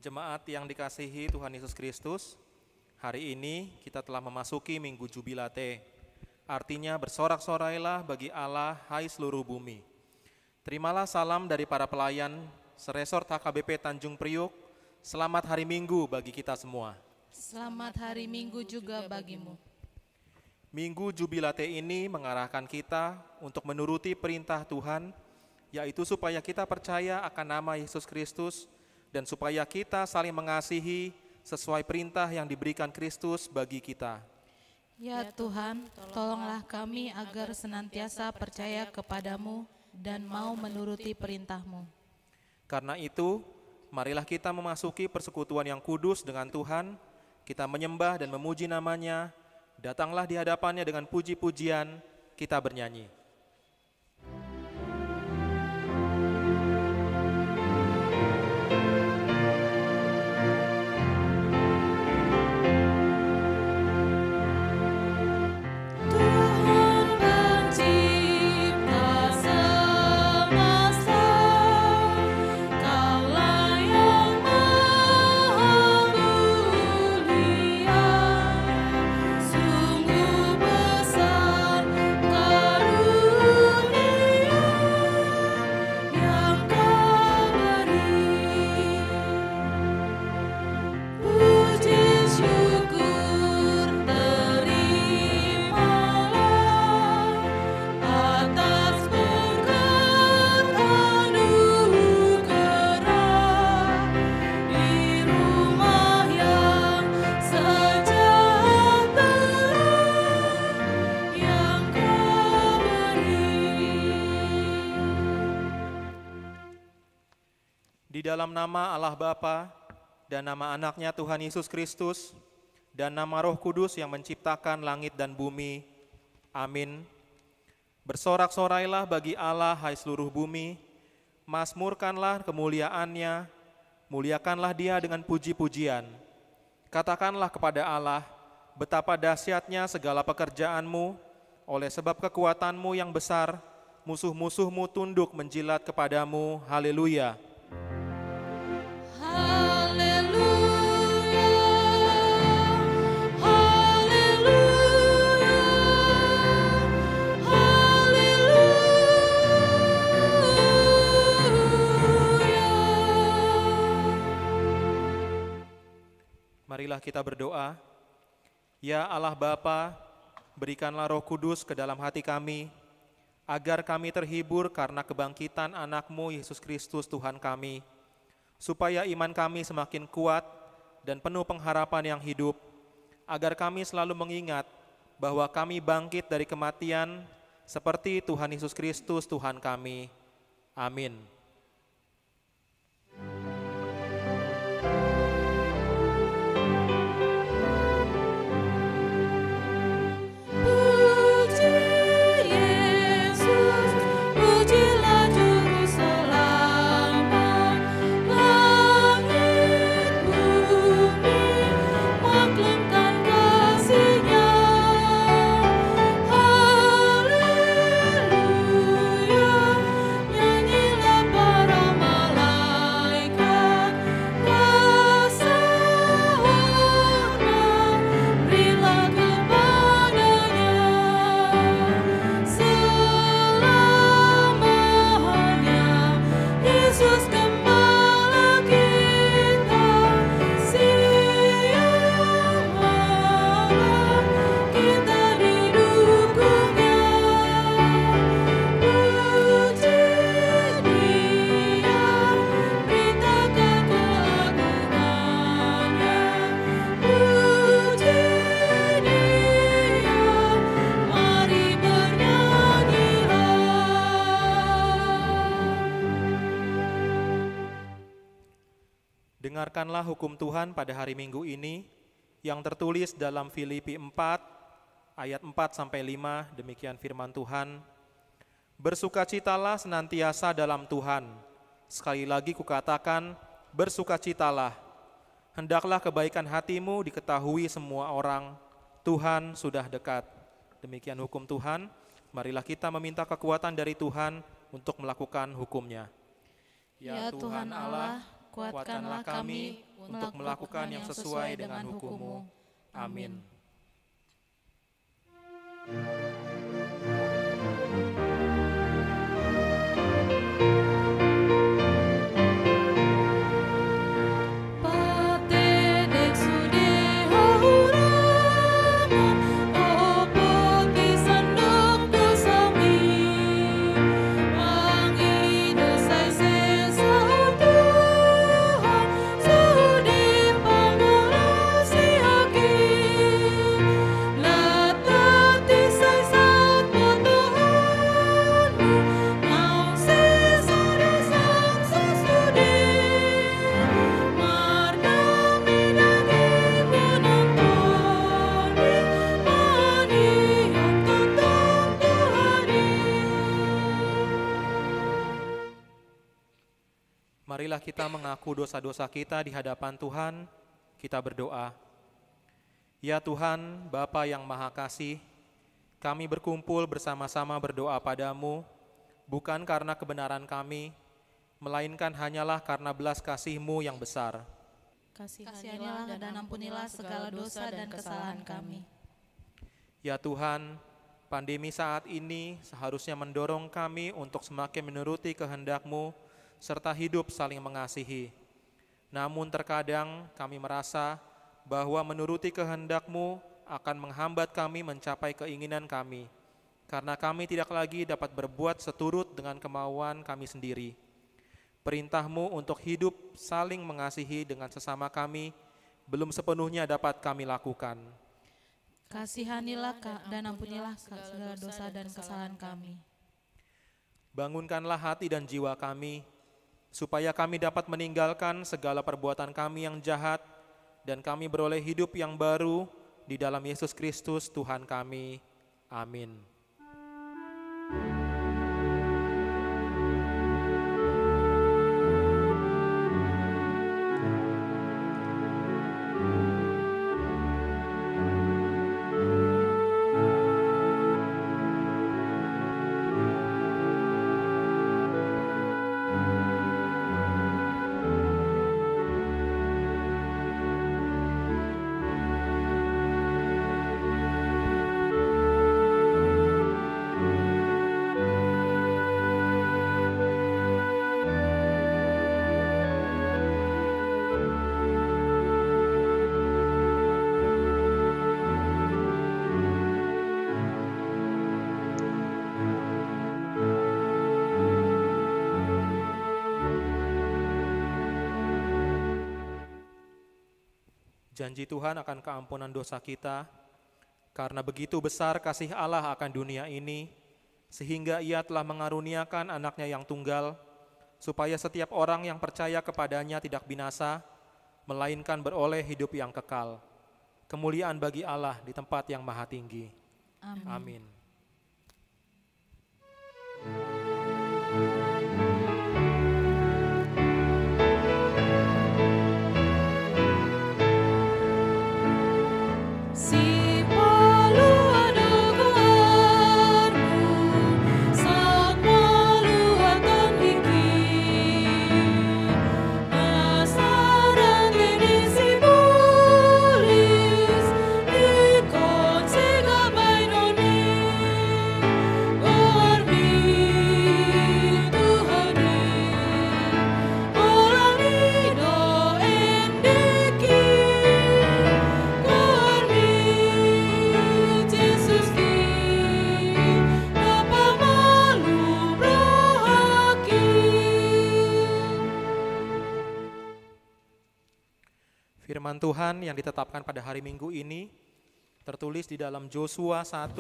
Jemaat yang dikasihi Tuhan Yesus Kristus, hari ini kita telah memasuki Minggu Jubilate. Artinya bersorak-sorailah bagi Allah, hai seluruh bumi. Terimalah salam dari para pelayan seresort HKBP Tanjung Priuk. Selamat hari Minggu bagi kita semua. Selamat hari Minggu juga bagimu. Minggu Jubilate ini mengarahkan kita untuk menuruti perintah Tuhan, yaitu supaya kita percaya akan nama Yesus Kristus dan supaya kita saling mengasihi sesuai perintah yang diberikan Kristus bagi kita. Ya Tuhan, tolonglah kami agar senantiasa percaya kepadamu dan mau menuruti perintah-Mu. Karena itu, marilah kita memasuki persekutuan yang kudus dengan Tuhan, kita menyembah dan memuji namanya, datanglah di hadapannya dengan puji-pujian, kita bernyanyi. Di dalam nama Allah Bapa dan nama anaknya Tuhan Yesus Kristus dan nama Roh Kudus yang menciptakan langit dan bumi. Amin. Bersorak-sorailah bagi Allah, hai seluruh bumi. Mazmurkanlah kemuliaannya, muliakanlah Dia dengan puji-pujian. Katakanlah kepada Allah, betapa dahsyatnya segala pekerjaanmu, oleh sebab kekuatanmu yang besar, musuh-musuhmu tunduk menjilat kepadamu. Haleluya. Marilah kita berdoa. Ya Allah Bapa, berikanlah Roh Kudus ke dalam hati kami, agar kami terhibur karena kebangkitan anak-Mu Yesus Kristus Tuhan kami, supaya iman kami semakin kuat dan penuh pengharapan yang hidup, agar kami selalu mengingat bahwa kami bangkit dari kematian seperti Tuhan Yesus Kristus Tuhan kami. Amin. Dengarkanlah hukum Tuhan pada hari Minggu ini yang tertulis dalam Filipi 4 ayat 4-5, demikian firman Tuhan. Bersukacitalah senantiasa dalam Tuhan. Sekali lagi kukatakan, bersukacitalah. Hendaklah kebaikan hatimu diketahui semua orang. Tuhan sudah dekat. Demikian hukum Tuhan. Marilah kita meminta kekuatan dari Tuhan untuk melakukan hukum-Nya. Ya Tuhan Allah, kuatkanlah kami untuk melakukan yang sesuai dengan hukum-Mu. Amin. Marilah kita mengaku dosa-dosa kita di hadapan Tuhan, kita berdoa. Ya Tuhan, Bapa yang Maha Kasih, kami berkumpul bersama-sama berdoa padamu, bukan karena kebenaran kami, melainkan hanyalah karena belas kasih-Mu yang besar. Kasihanilah dan ampunilah segala dosa dan kesalahan kami. Ya Tuhan, pandemi saat ini seharusnya mendorong kami untuk semakin menuruti kehendak-Mu, serta hidup saling mengasihi. Namun terkadang kami merasa bahwa menuruti kehendak-Mu akan menghambat kami mencapai keinginan kami, karena kami tidak lagi dapat berbuat seturut dengan kemauan kami sendiri. Perintah-Mu untuk hidup saling mengasihi dengan sesama kami belum sepenuhnya dapat kami lakukan. Kasihanilah dan ampunilah segala dosa dan kesalahan kami. Bangunkanlah hati dan jiwa kami, supaya kami dapat meninggalkan segala perbuatan kami yang jahat dan kami beroleh hidup yang baru di dalam Yesus Kristus Tuhan kami. Amin. Janji Tuhan akan keampunan dosa kita, karena begitu besar kasih Allah akan dunia ini, sehingga Ia telah mengaruniakan anaknya yang tunggal, supaya setiap orang yang percaya kepadanya tidak binasa, melainkan beroleh hidup yang kekal. Kemuliaan bagi Allah di tempat yang maha tinggi. Amin. Firman Tuhan yang ditetapkan pada hari Minggu ini tertulis di dalam Josua 1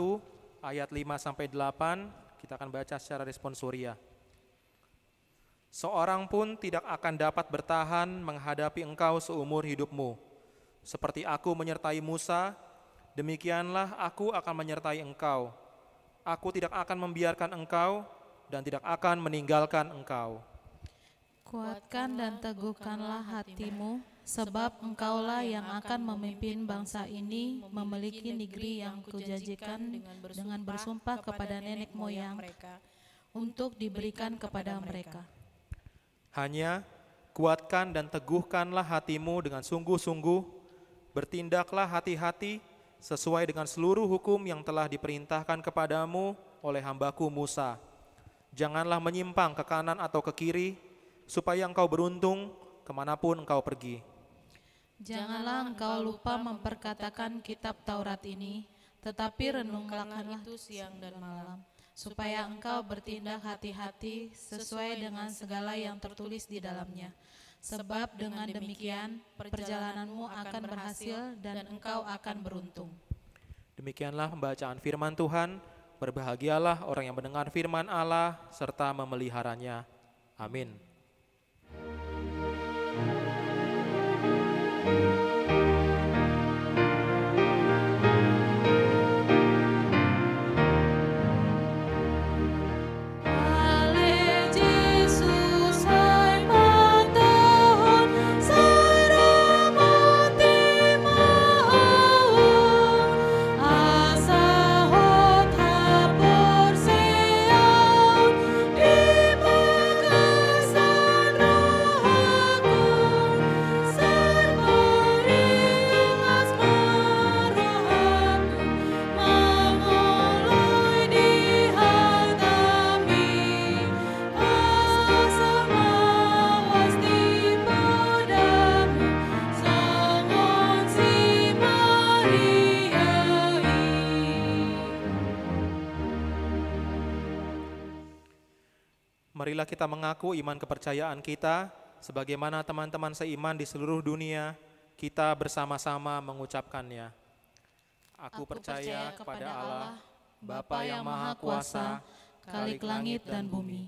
ayat 5-8. Kita akan baca secara responsoria. Seorang pun tidak akan dapat bertahan menghadapi engkau seumur hidupmu. Seperti aku menyertai Musa, demikianlah aku akan menyertai engkau. Aku tidak akan membiarkan engkau dan tidak akan meninggalkan engkau. Kuatkan dan teguhkanlah hatimu, sebab engkaulah yang akan memimpin bangsa ini memiliki negeri yang kujanjikan dengan bersumpah kepada nenek moyang mereka untuk diberikan kepada mereka. Hanya Kuatkan dan teguhkanlah hatimu dengan sungguh-sungguh, bertindaklah hati-hati sesuai dengan seluruh hukum yang telah diperintahkan kepadamu oleh hambaku Musa. Janganlah menyimpang ke kanan atau ke kiri, supaya engkau beruntung kemanapun engkau pergi. Janganlah engkau lupa memperkatakan kitab Taurat ini, tetapi renungkanlah itu siang dan malam, supaya engkau bertindak hati-hati sesuai dengan segala yang tertulis di dalamnya. Sebab dengan demikian perjalananmu akan berhasil dan engkau akan beruntung. Demikianlah pembacaan firman Tuhan. Berbahagialah orang yang mendengar firman Allah serta memeliharanya. Amin. Marilah kita mengaku iman kepercayaan kita, sebagaimana teman-teman seiman di seluruh dunia, kita bersama-sama mengucapkannya. Aku percaya kepada Allah, Bapa yang Maha Kuasa, Khalik langit dan bumi.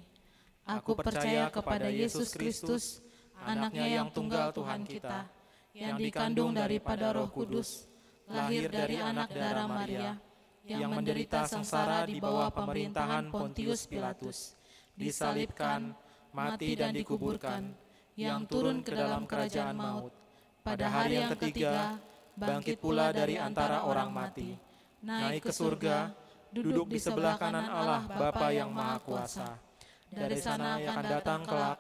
Aku percaya kepada Yesus Kristus, Anaknya yang tunggal Tuhan kita, yang dikandung daripada Roh Kudus, lahir dari anak darah Maria, yang menderita sengsara di bawah pemerintahan Pontius Pilatus, disalibkan, mati dan dikuburkan, yang turun ke dalam kerajaan maut. Pada hari yang ketiga, bangkit pula dari antara orang mati, naik ke surga, duduk di sebelah kanan Allah Bapa yang Maha Kuasa. Dari sana akan datang kelak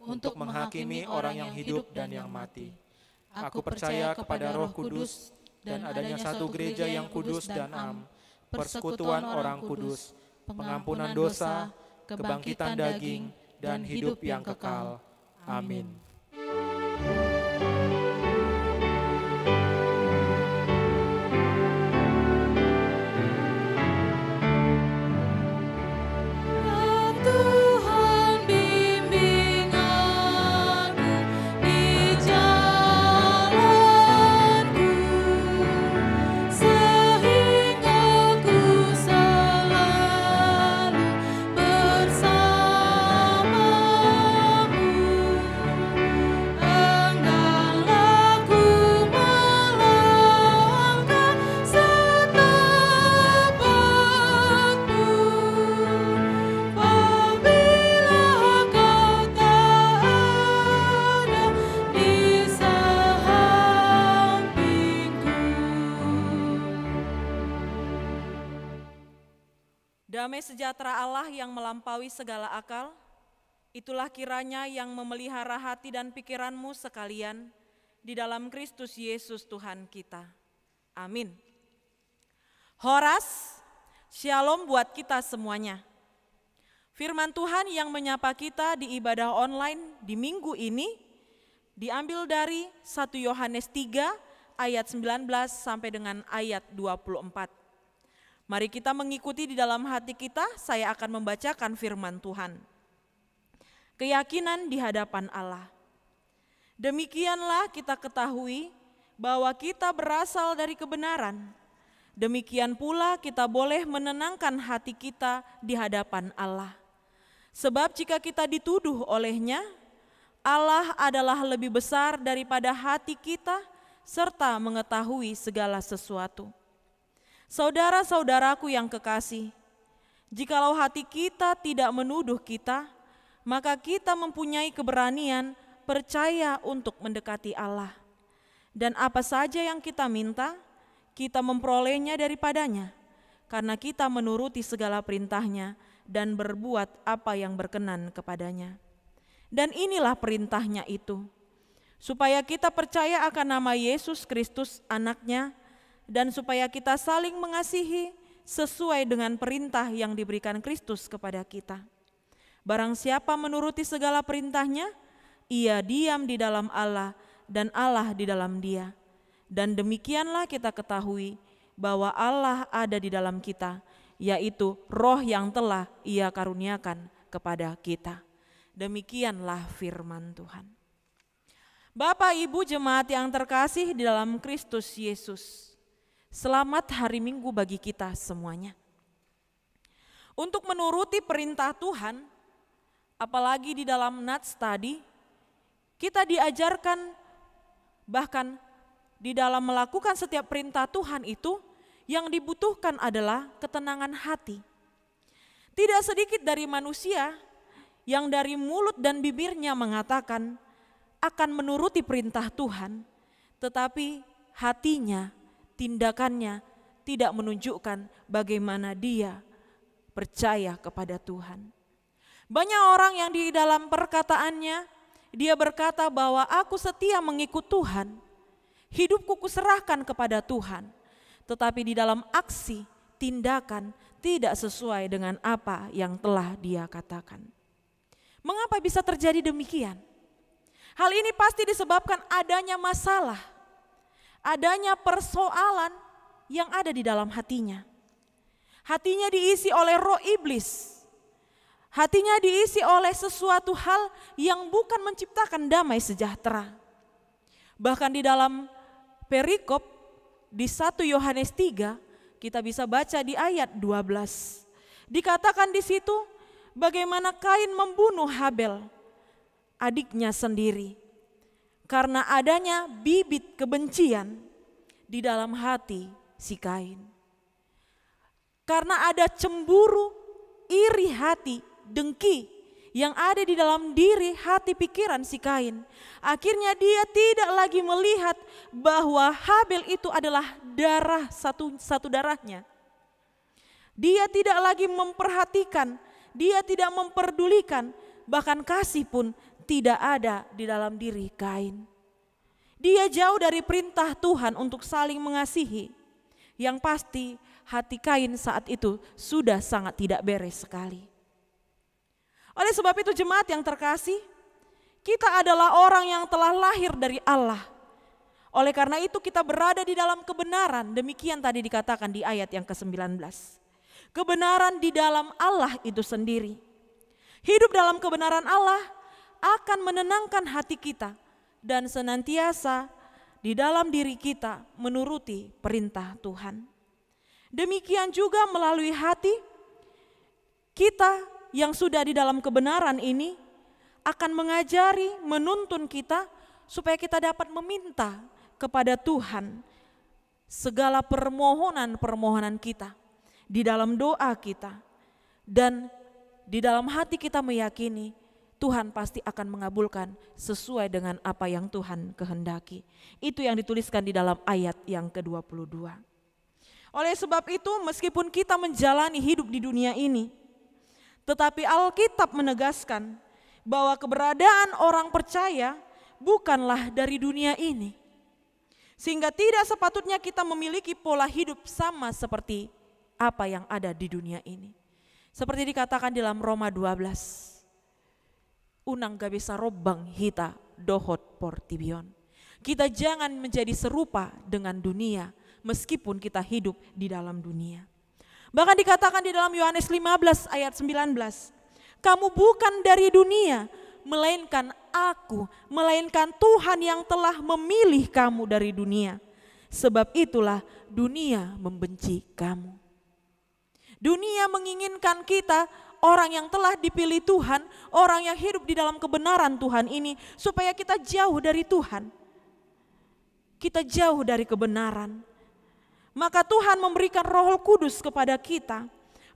untuk menghakimi orang yang hidup dan yang mati. Aku percaya kepada Roh Kudus dan adanya satu gereja yang kudus dan am, persekutuan orang kudus, pengampunan dosa, kebangkitan daging, dan hidup yang kekal. Amin. Damai sejahtera Allah yang melampaui segala akal, itulah kiranya yang memelihara hati dan pikiranmu sekalian di dalam Kristus Yesus Tuhan kita. Amin. Horas, shalom buat kita semuanya. Firman Tuhan yang menyapa kita di ibadah online di minggu ini diambil dari 1 Yohanes 3 ayat 19 sampai dengan ayat 24. Mari kita mengikuti di dalam hati kita, saya akan membacakan firman Tuhan. Keyakinan di hadapan Allah. Demikianlah kita ketahui bahwa kita berasal dari kebenaran. Demikian pula kita boleh menenangkan hati kita di hadapan Allah. Sebab jika kita dituduh olehnya, Allah adalah lebih besar daripada hati kita serta mengetahui segala sesuatu. Saudara-saudaraku yang kekasih, jikalau hati kita tidak menuduh kita, maka kita mempunyai keberanian percaya untuk mendekati Allah. Dan apa saja yang kita minta, kita memperolehnya daripadanya, karena kita menuruti segala perintahnya dan berbuat apa yang berkenan kepadanya. Dan inilah perintahnya itu, supaya kita percaya akan nama Yesus Kristus anaknya, dan supaya kita saling mengasihi sesuai dengan perintah yang diberikan Kristus kepada kita. Barang siapa menuruti segala perintahnya, ia diam di dalam Allah dan Allah di dalam dia. Dan demikianlah kita ketahui bahwa Allah ada di dalam kita, yaitu Roh yang telah Ia karuniakan kepada kita. Demikianlah firman Tuhan. Bapak Ibu jemaat yang terkasih di dalam Kristus Yesus, selamat hari Minggu bagi kita semuanya. Untuk menuruti perintah Tuhan, apalagi di dalam nats tadi, kita diajarkan bahkan di dalam melakukan setiap perintah Tuhan itu, yang dibutuhkan adalah ketenangan hati. Tidak sedikit dari manusia yang dari mulut dan bibirnya mengatakan akan menuruti perintah Tuhan, tetapi hatinya, tindakannya tidak menunjukkan bagaimana dia percaya kepada Tuhan. Banyak orang yang di dalam perkataannya, dia berkata bahwa aku setia mengikut Tuhan, hidupku kuserahkan kepada Tuhan, tetapi di dalam aksi, tindakan tidak sesuai dengan apa yang telah dia katakan. Mengapa bisa terjadi demikian? Hal ini pasti disebabkan adanya masalah, adanya persoalan yang ada di dalam hatinya. Hatinya diisi oleh roh iblis. Hatinya diisi oleh sesuatu hal yang bukan menciptakan damai sejahtera. Bahkan di dalam perikop di 1 Yohanes 3 kita bisa baca di ayat 12. Dikatakan di situ bagaimana Kain membunuh Habel, adiknya sendiri, karena adanya bibit kebencian di dalam hati si Kain. Karena ada cemburu, iri hati, dengki yang ada di dalam diri hati pikiran si Kain. Akhirnya dia tidak lagi melihat bahwa Habel itu adalah darah satu darahnya. Dia tidak lagi memperhatikan, dia tidak memperdulikan, bahkan kasih pun tidak ada di dalam diri Kain. Dia jauh dari perintah Tuhan untuk saling mengasihi. Yang pasti hati Kain saat itu sudah sangat tidak beres sekali. Oleh sebab itu jemaat yang terkasih, kita adalah orang yang telah lahir dari Allah. Oleh karena itu kita berada di dalam kebenaran, demikian tadi dikatakan di ayat yang ke-19. Kebenaran di dalam Allah itu sendiri. Hidup dalam kebenaran Allah akan menenangkan hati kita dan senantiasa di dalam diri kita menuruti perintah Tuhan. Demikian juga melalui hati kita yang sudah di dalam kebenaran ini akan mengajari, menuntun kita supaya kita dapat meminta kepada Tuhan segala permohonan-permohonan kita di dalam doa kita, dan di dalam hati kita meyakini Tuhan pasti akan mengabulkan sesuai dengan apa yang Tuhan kehendaki. Itu yang dituliskan di dalam ayat yang ke-22. Oleh sebab itu meskipun kita menjalani hidup di dunia ini, tetapi Alkitab menegaskan bahwa keberadaan orang percaya bukanlah dari dunia ini. Sehingga tidak sepatutnya kita memiliki pola hidup sama seperti apa yang ada di dunia ini. Seperti dikatakan dalam Roma 12. Unang gabisa robang hita dohot portibion. Kita jangan menjadi serupa dengan dunia meskipun kita hidup di dalam dunia. Bahkan dikatakan di dalam Yohanes 15 ayat 19, kamu bukan dari dunia, melainkan aku, melainkan Tuhan yang telah memilih kamu dari dunia. Sebab itulah dunia membenci kamu. Dunia menginginkan kita, orang yang telah dipilih Tuhan, orang yang hidup di dalam kebenaran Tuhan ini, supaya kita jauh dari Tuhan. Kita jauh dari kebenaran. Maka Tuhan memberikan Roh Kudus kepada kita.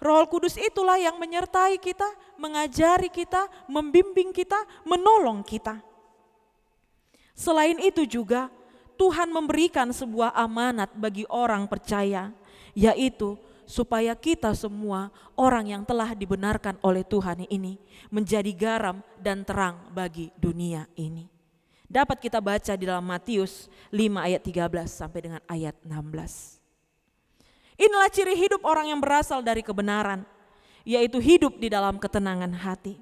Roh Kudus itulah yang menyertai kita, mengajari kita, membimbing kita, menolong kita. Selain itu juga Tuhan memberikan sebuah amanat bagi orang percaya, yaitu supaya kita semua orang yang telah dibenarkan oleh Tuhan ini menjadi garam dan terang bagi dunia ini. Dapat kita baca di dalam Matius 5 ayat 13 sampai dengan ayat 16. Inilah ciri hidup orang yang berasal dari kebenaran, yaitu hidup di dalam ketenangan hati.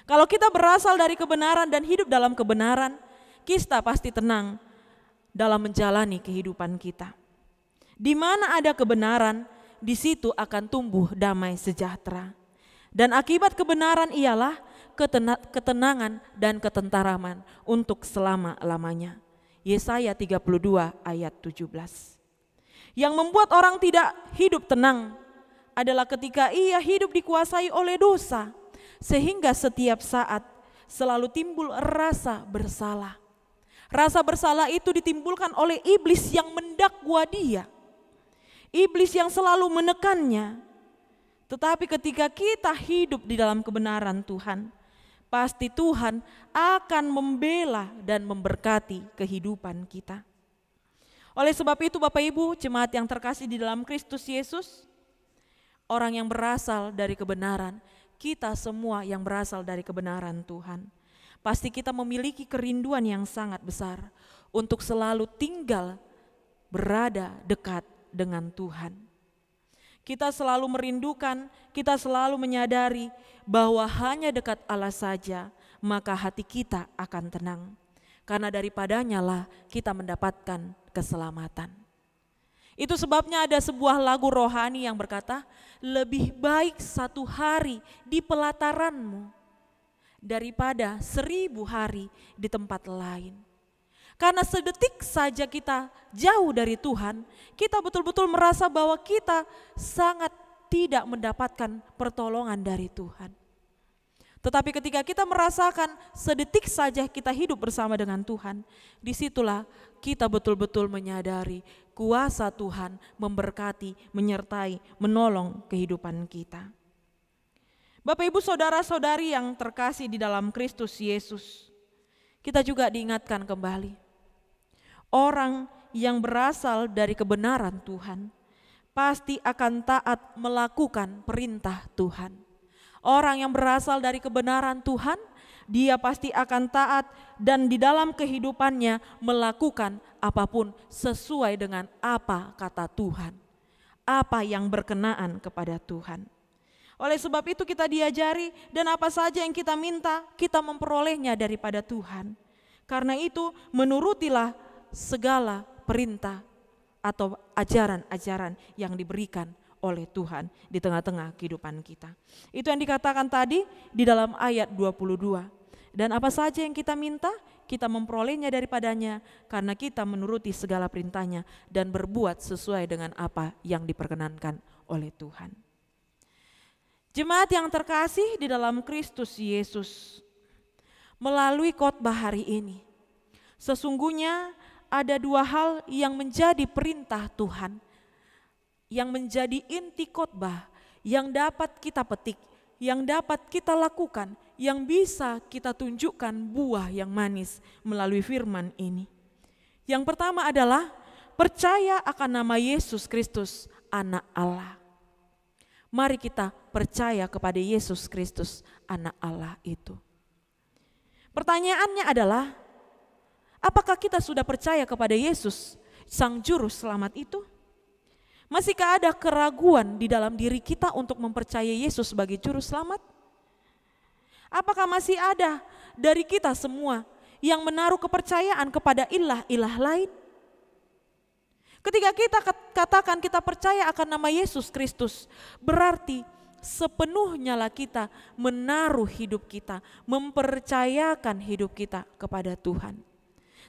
Kalau kita berasal dari kebenaran dan hidup dalam kebenaran, kita pasti tenang dalam menjalani kehidupan kita. Di mana ada kebenaran, di situ akan tumbuh damai sejahtera. Dan akibat kebenaran ialah ketenangan dan ketenteraman untuk selama-lamanya. Yesaya 32 ayat 17. Yang membuat orang tidak hidup tenang adalah ketika ia hidup dikuasai oleh dosa, sehingga setiap saat selalu timbul rasa bersalah. Rasa bersalah itu ditimbulkan oleh iblis yang mendakwa dia. Iblis yang selalu menekannya. Tetapi ketika kita hidup di dalam kebenaran Tuhan, pasti Tuhan akan membela dan memberkati kehidupan kita. Oleh sebab itu Bapak Ibu, jemaat yang terkasih di dalam Kristus Yesus, orang yang berasal dari kebenaran, kita semua yang berasal dari kebenaran Tuhan, pasti kita memiliki kerinduan yang sangat besar untuk selalu tinggal berada dekat dengan Tuhan. Kita selalu merindukan, kita selalu menyadari bahwa hanya dekat Allah saja, maka hati kita akan tenang. Karena daripadanya lah kita mendapatkan keselamatan. Itu sebabnya ada sebuah lagu rohani yang berkata, lebih baik 1 hari di pelataranmu daripada 1000 hari di tempat lain. Karena sedetik saja kita jauh dari Tuhan, kita betul-betul merasa bahwa kita sangat tidak mendapatkan pertolongan dari Tuhan. Tetapi ketika kita merasakan sedetik saja kita hidup bersama dengan Tuhan, disitulah kita betul-betul menyadari kuasa Tuhan memberkati, menyertai, menolong kehidupan kita. Bapak Ibu saudara-saudari yang terkasih di dalam Kristus Yesus, kita juga diingatkan kembali. Orang yang berasal dari kebenaran Tuhan pasti akan taat melakukan perintah Tuhan. Orang yang berasal dari kebenaran Tuhan, dia pasti akan taat dan di dalam kehidupannya melakukan apapun sesuai dengan apa kata Tuhan, apa yang berkenaan kepada Tuhan. Oleh sebab itu kita diajari dan apa saja yang kita minta, kita memperolehnya daripada Tuhan. Karena itu menurutilah segala perintah atau ajaran-ajaran yang diberikan oleh Tuhan di tengah-tengah kehidupan kita. Itu yang dikatakan tadi di dalam ayat 22. Dan apa saja yang kita minta, kita memperolehnya daripadanya karena kita menuruti segala perintahnya dan berbuat sesuai dengan apa yang diperkenankan oleh Tuhan. Jemaat yang terkasih di dalam Kristus Yesus, melalui khotbah hari ini, sesungguhnya ada 2 hal yang menjadi perintah Tuhan, yang menjadi inti khotbah, yang dapat kita petik, yang dapat kita lakukan, yang bisa kita tunjukkan buah yang manis melalui firman ini. Yang pertama adalah percaya akan nama Yesus Kristus, Anak Allah. Mari kita percaya kepada Yesus Kristus, Anak Allah itu. Pertanyaannya adalah, apakah kita sudah percaya kepada Yesus, Sang Juru Selamat itu? Masihkah ada keraguan di dalam diri kita untuk mempercayai Yesus sebagai Juru Selamat? Apakah masih ada dari kita semua yang menaruh kepercayaan kepada ilah-ilah lain? Ketika kita katakan kita percaya akan nama Yesus Kristus, berarti sepenuhnya lah kita menaruh hidup kita, mempercayakan hidup kita kepada Tuhan.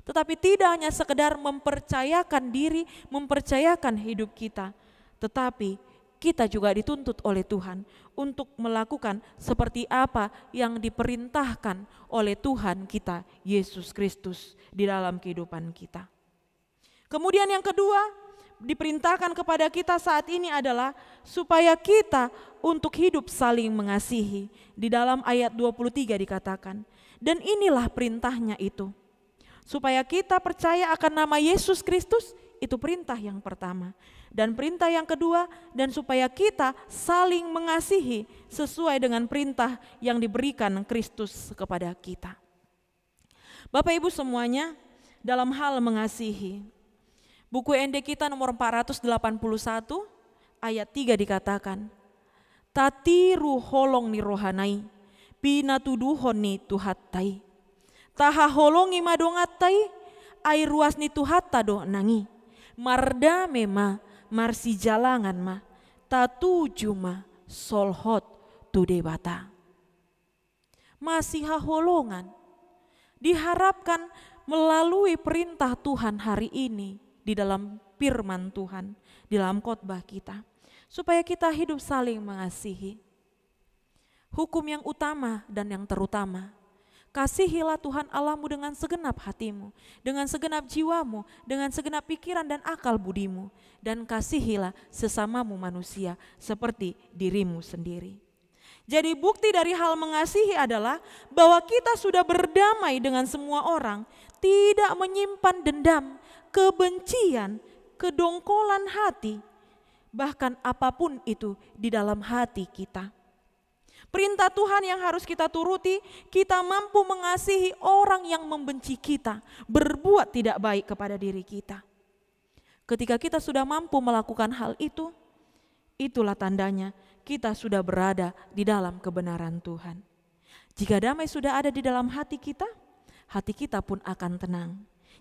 Tetapi tidak hanya sekedar mempercayakan diri, mempercayakan hidup kita, tetapi kita juga dituntut oleh Tuhan untuk melakukan seperti apa yang diperintahkan oleh Tuhan kita, Yesus Kristus, di dalam kehidupan kita. Kemudian yang kedua, diperintahkan kepada kita saat ini adalah supaya kita untuk hidup saling mengasihi. Di dalam ayat 23 dikatakan, dan inilah perintahnya itu, supaya kita percaya akan nama Yesus Kristus, itu perintah yang pertama. Dan perintah yang kedua, dan supaya kita saling mengasihi sesuai dengan perintah yang diberikan Kristus kepada kita. Bapak Ibu semuanya, dalam hal mengasihi, buku ND kita nomor 481 ayat 3 dikatakan, tatiru holong ni rohanai, pinatuduhon ni tuhattai, taha holongi madongatai, air ruas ni tuhatta do nangi, marda mema marsi jalangan ma, tatu juma solhot tu debata. Masih haholongan diharapkan melalui perintah Tuhan hari ini di dalam firman Tuhan, di dalam khotbah kita, supaya kita hidup saling mengasihi. Hukum yang utama dan yang terutama, kasihilah Tuhan Allahmu dengan segenap hatimu, dengan segenap jiwamu, dengan segenap pikiran dan akal budimu, dan kasihilah sesamamu manusia seperti dirimu sendiri. Jadi bukti dari hal mengasihi adalah bahwa kita sudah berdamai dengan semua orang, tidak menyimpan dendam, kebencian, kedongkolan hati, bahkan apapun itu di dalam hati kita. Perintah Tuhan yang harus kita turuti, kita mampu mengasihi orang yang membenci kita, berbuat tidak baik kepada diri kita. Ketika kita sudah mampu melakukan hal itu, itulah tandanya kita sudah berada di dalam kebenaran Tuhan. Jika damai sudah ada di dalam hati kita pun akan tenang.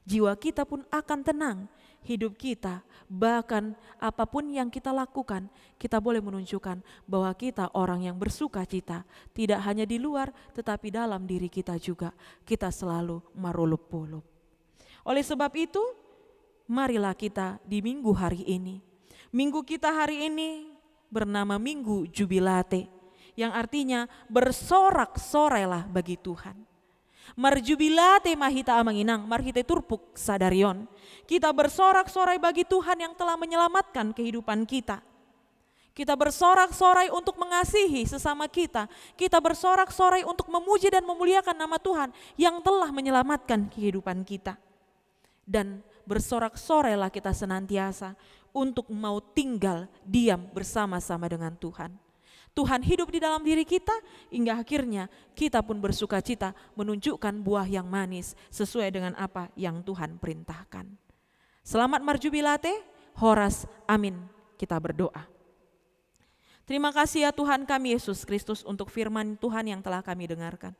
Jiwa kita pun akan tenang, hidup kita, bahkan apapun yang kita lakukan, kita boleh menunjukkan bahwa kita orang yang bersuka cita, tidak hanya di luar tetapi dalam diri kita juga, kita selalu marulup-pulup. Oleh sebab itu, marilah kita di minggu hari ini, minggu kita hari ini bernama Minggu Jubilate, yang artinya bersorak-sorailah bagi Tuhan. Marjubilate mahita amanginang, marhite turpuk sadarion. Kita bersorak-sorai bagi Tuhan yang telah menyelamatkan kehidupan kita. Kita bersorak-sorai untuk mengasihi sesama kita. Kita bersorak-sorai untuk memuji dan memuliakan nama Tuhan yang telah menyelamatkan kehidupan kita. Dan bersorak-sorailah kita senantiasa untuk mau tinggal diam bersama-sama dengan Tuhan. Tuhan hidup di dalam diri kita hingga akhirnya kita pun bersuka cita menunjukkan buah yang manis sesuai dengan apa yang Tuhan perintahkan. Selamat Marjubilate, Horas, amin. Kita berdoa. Terima kasih ya Tuhan kami Yesus Kristus untuk firman Tuhan yang telah kami dengarkan.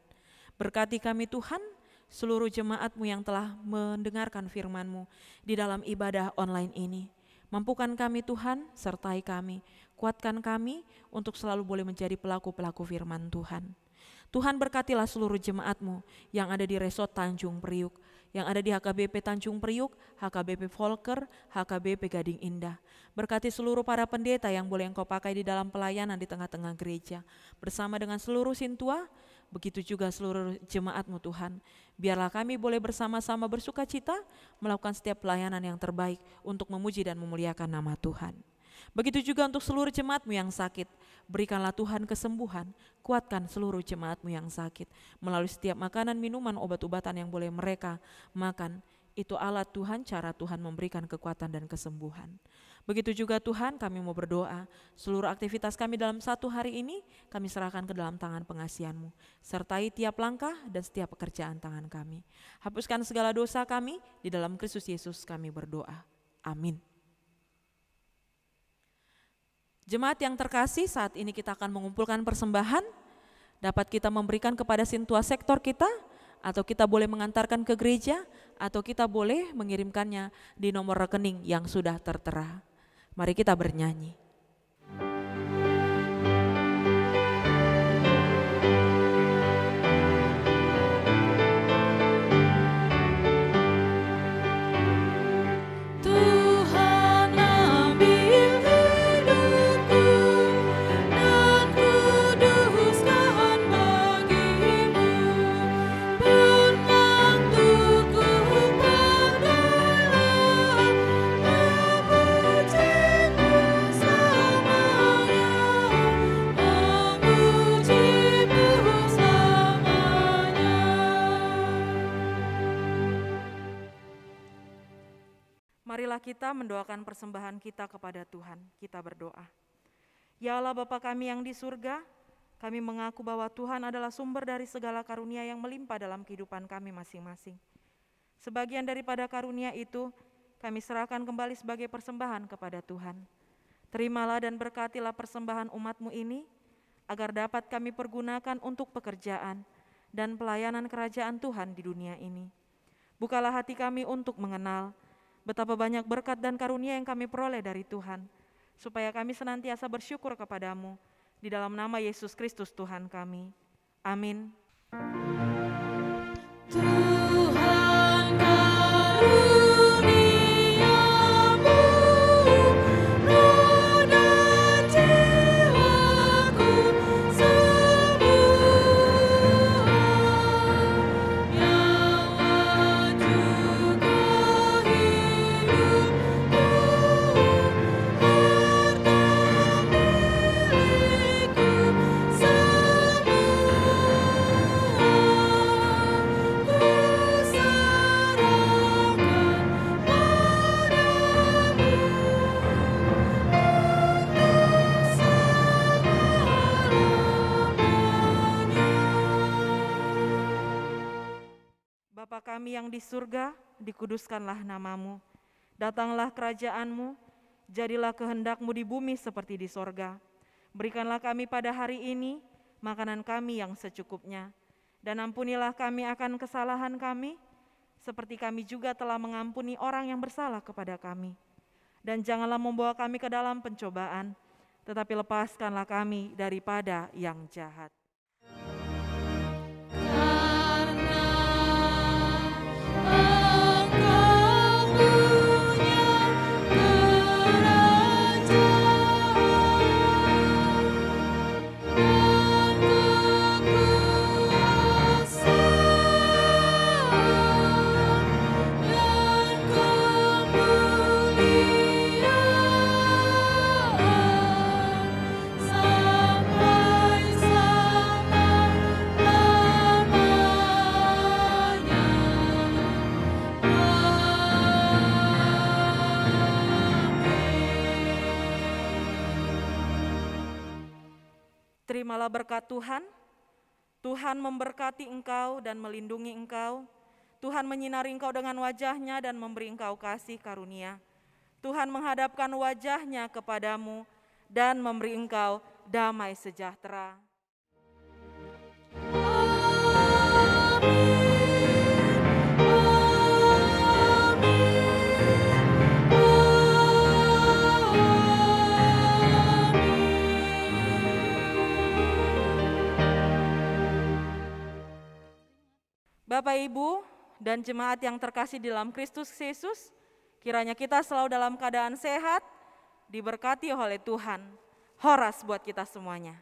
Berkati kami Tuhan, seluruh jemaat-Mu yang telah mendengarkan firman-Mu di dalam ibadah online ini. Mampukan kami Tuhan, sertai kami, kuatkan kami untuk selalu boleh menjadi pelaku-pelaku firman Tuhan. Tuhan berkatilah seluruh jemaat-Mu yang ada di Resort Tanjung Priuk, yang ada di HKBP Tanjung Priuk, HKBP Volker, HKBP Gading Indah. Berkati seluruh para pendeta yang boleh Engkau pakai di dalam pelayanan di tengah-tengah gereja. Bersama dengan seluruh sintua, begitu juga seluruh jemaat-Mu Tuhan. Biarlah kami boleh bersama-sama bersuka cita melakukan setiap pelayanan yang terbaik untuk memuji dan memuliakan nama Tuhan. Begitu juga untuk seluruh jemaat-Mu yang sakit, berikanlah Tuhan kesembuhan, kuatkan seluruh jemaat-Mu yang sakit. Melalui setiap makanan, minuman, obat-obatan yang boleh mereka makan, itu alat Tuhan, cara Tuhan memberikan kekuatan dan kesembuhan. Begitu juga Tuhan kami mau berdoa, seluruh aktivitas kami dalam satu hari ini kami serahkan ke dalam tangan pengasihan-Mu. Sertai tiap langkah dan setiap pekerjaan tangan kami. Hapuskan segala dosa kami, di dalam Kristus Yesus kami berdoa. Amin. Jemaat yang terkasih, saat ini kita akan mengumpulkan persembahan. Dapat kita memberikan kepada sintua sektor kita, atau kita boleh mengantarkan ke gereja, atau kita boleh mengirimkannya di nomor rekening yang sudah tertera. Mari kita bernyanyi. Memujimu Marilah kita mendoakan persembahan kita kepada Tuhan. Kita berdoa. Ya Allah Bapa kami yang di surga, kami mengaku bahwa Tuhan adalah sumber dari segala karunia yang melimpah dalam kehidupan kami masing-masing. Sebagian daripada karunia itu kami serahkan kembali sebagai persembahan kepada Tuhan. Terimalah dan berkatilah persembahan umat-Mu ini, agar dapat kami pergunakan untuk pekerjaan dan pelayanan kerajaan Tuhan di dunia ini. Bukalah hati kami untuk mengenal betapa banyak berkat dan karunia yang kami peroleh dari Tuhan, supaya kami senantiasa bersyukur kepadamu, di dalam nama Yesus Kristus Tuhan kami. Amin. Tuhan karuniamu, roh dan jiwaku semua, nyawa juga hidupku, harta milikku semua, ku serahkan padamu untuk selama-lamanya. Bapa kami yang di surga, dikuduskanlah namamu. Datanglah kerajaanmu, jadilah kehendak-Mu di bumi seperti di sorga. Berikanlah kami pada hari ini makanan kami yang secukupnya. Dan ampunilah kami akan kesalahan kami, seperti kami juga telah mengampuni orang yang bersalah kepada kami. Dan janganlah membawa kami ke dalam pencobaan, tetapi lepaskanlah kami daripada yang jahat. Karena Engkau punya kerajaan dan kekuasaan dan kemuliaan sampai selama-lamanya. Terimalah berkat Tuhan. Tuhan memberkati engkau dan melindungi engkau. Tuhan menyinari engkau dengan wajah-Nya dan memberi engkau kasih karunia. Tuhan menghadapkan wajah-Nya kepadamu dan memberi engkau damai sejahtera. Bapak, Ibu, dan jemaat yang terkasih di dalam Kristus Yesus, kiranya kita selalu dalam keadaan sehat, diberkati oleh Tuhan. Horas buat kita semuanya.